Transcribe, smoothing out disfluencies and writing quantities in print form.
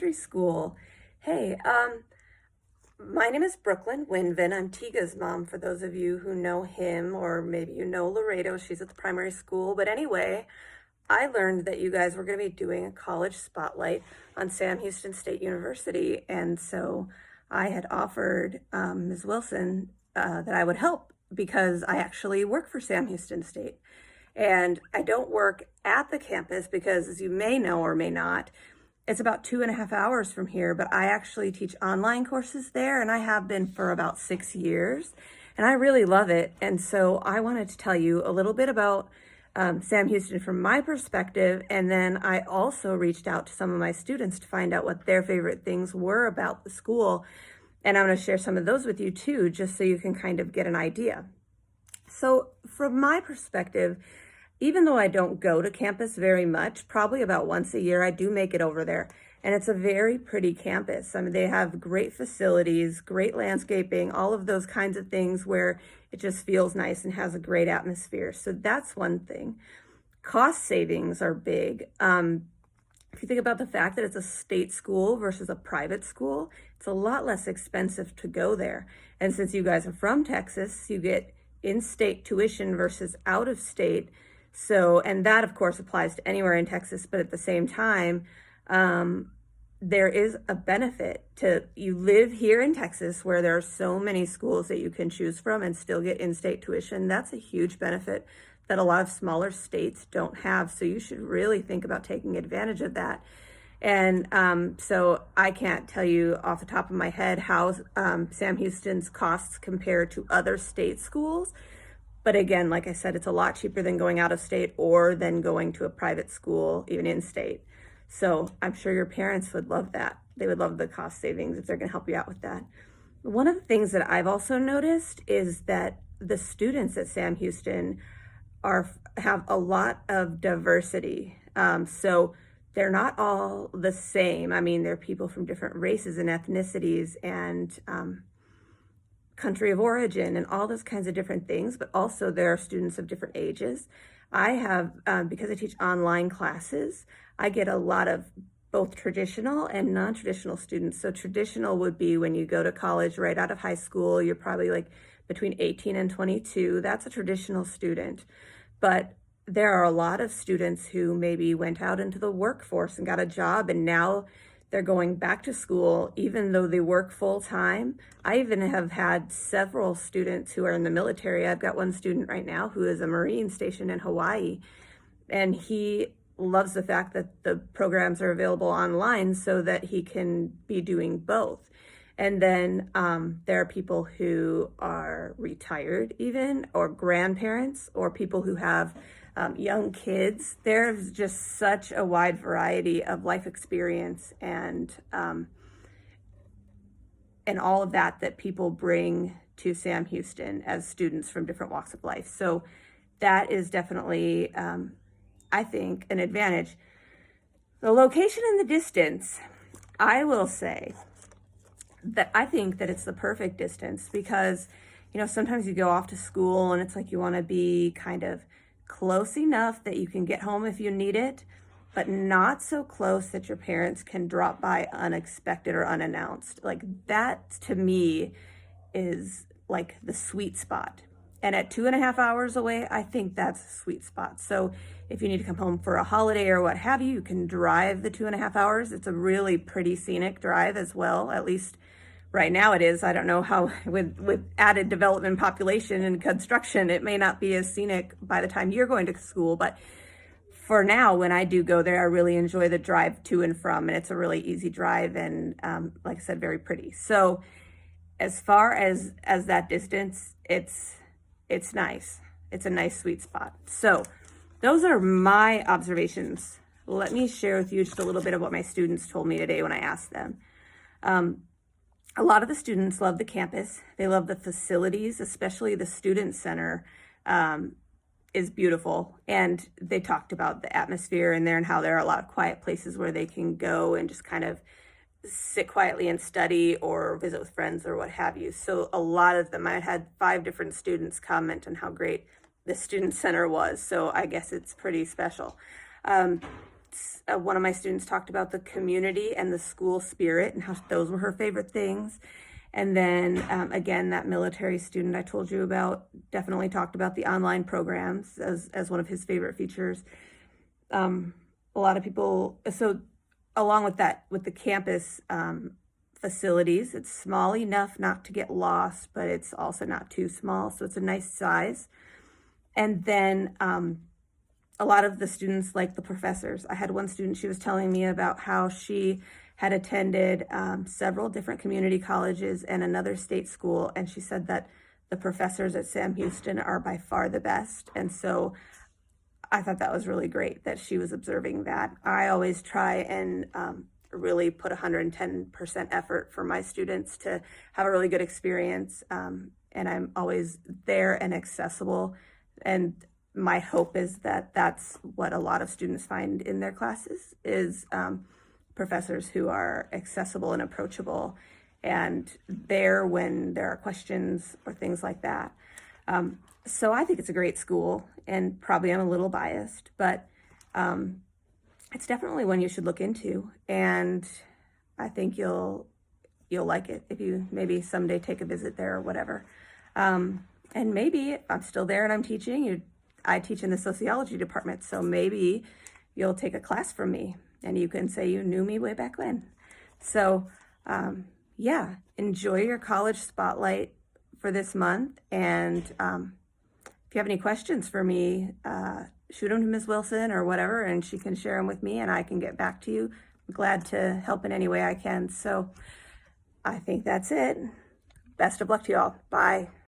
elementary school. Hey, my name is Brooklyn Wynveen. I'm Tiga's mom, for those of you who know him, or maybe you know Laredo. She's at the primary school. But anyway, I learned that you guys were going to be doing a college spotlight on Sam Houston State University. And so I had offered Ms. Wilson that I would help because I actually work for Sam Houston State. And I don't work at the campus because, as you may know or may not, it's about 2.5 hours from here, but I actually teach online courses there, and I have been for about 6 years, and I really love it. And so I wanted to tell you a little bit about Sam Houston from my perspective, and then I also reached out to some of my students to find out what their favorite things were about the school, and I'm going to share some of those with you too, just so you can kind of get an idea. So from my perspective, even though I don't go to campus very much, probably about once a year, I do make it over there. And it's a very pretty campus. I mean, they have great facilities, great landscaping, all of those kinds of things where it just feels nice and has a great atmosphere. So that's one thing. Cost savings are big. If you think about the fact that it's a state school versus a private school, it's a lot less expensive to go there. And since you guys are from Texas, you get in-state tuition versus out-of-state. So, and that of course applies to anywhere in Texas, but at the same time, there is a benefit to, you live here in Texas where there are so many schools that you can choose from and still get in-state tuition. That's a huge benefit that a lot of smaller states don't have. So you should really think about taking advantage of that. And so I can't tell you off the top of my head how Sam Houston's costs compare to other state schools. But again, like I said, it's a lot cheaper than going out of state or than going to a private school, even in state. So I'm sure your parents would love that. They would love the cost savings if they're going to help you out with that. One of the things that I've also noticed is that the students at Sam Houston have a lot of diversity. So they're not all the same. I mean, they're people from different races and ethnicities and country of origin and all those kinds of different things, but also there are students of different ages. I have, because I teach online classes, I get a lot of both traditional and non-traditional students. So traditional would be when you go to college right out of high school, you're probably like between 18 and 22. That's a traditional student. But there are a lot of students who maybe went out into the workforce and got a job, and now they're going back to school, even though they work full time. I even have had several students who are in the military. I've got one student right now who is a Marine stationed in Hawaii, and he loves the fact that the programs are available online so that he can be doing both. And then there are people who are retired even, or grandparents, or people who have young kids. There's just such a wide variety of life experience and all of that people bring to Sam Houston as students from different walks of life. So that is definitely, I think, an advantage. The location and the distance, I will say that I think that it's the perfect distance because, you know, sometimes you go off to school and it's like you want to be kind of close enough that you can get home if you need it, but not so close that your parents can drop by unexpected or unannounced. Like that to me is like the sweet spot. And at 2.5 hours away, I think that's a sweet spot. So if you need to come home for a holiday or what have you, you can drive the 2.5 hours. It's a really pretty scenic drive as well, at least right now it is. I don't know how with added development, population and construction, it may not be as scenic by the time you're going to school. But for now, when I do go there, I really enjoy the drive to and from, and it's a really easy drive and like I said, very pretty. So as far as that distance, it's nice. It's a nice sweet spot. So those are my observations. Let me share with you just a little bit of what my students told me today when I asked them. A lot of the students love the campus. They love the facilities, especially the student center is beautiful. And they talked about the atmosphere in there and how there are a lot of quiet places where they can go and just kind of sit quietly and study or visit with friends or what have you. So a lot of them, I had 5 different students comment on how great the student center was. So I guess it's pretty special. one of my students talked about the community and the school spirit and how those were her favorite things. And then again, that military student I told you about definitely talked about the online programs as one of his favorite features. A lot of people, so along with that, with the campus facilities, it's small enough not to get lost, but it's also not too small. So it's a nice size. And then a lot of the students like the professors. I had one student, she was telling me about how she had attended several different community colleges and another state school, and she said that the professors at Sam Houston are by far the best. And so I thought that was really great that she was observing that. I always try and really put 110% effort for my students to have a really good experience, and I'm always there and accessible. And my hope is that that's what a lot of students find in their classes is professors who are accessible and approachable and there when there are questions or things like that. So I think it's a great school, and probably I'm a little biased, but it's definitely one you should look into, and I think you'll like it if you maybe someday take a visit there or whatever. And maybe if I'm still there and I'm teaching, I teach in the sociology department, so maybe you'll take a class from me and you can say you knew me way back when. So yeah, enjoy your college spotlight for this month. And if you have any questions for me, shoot them to Ms. Wilson or whatever, and she can share them with me and I can get back to you. I'm glad to help in any way I can. So I think that's it. Best of luck to you all. Bye.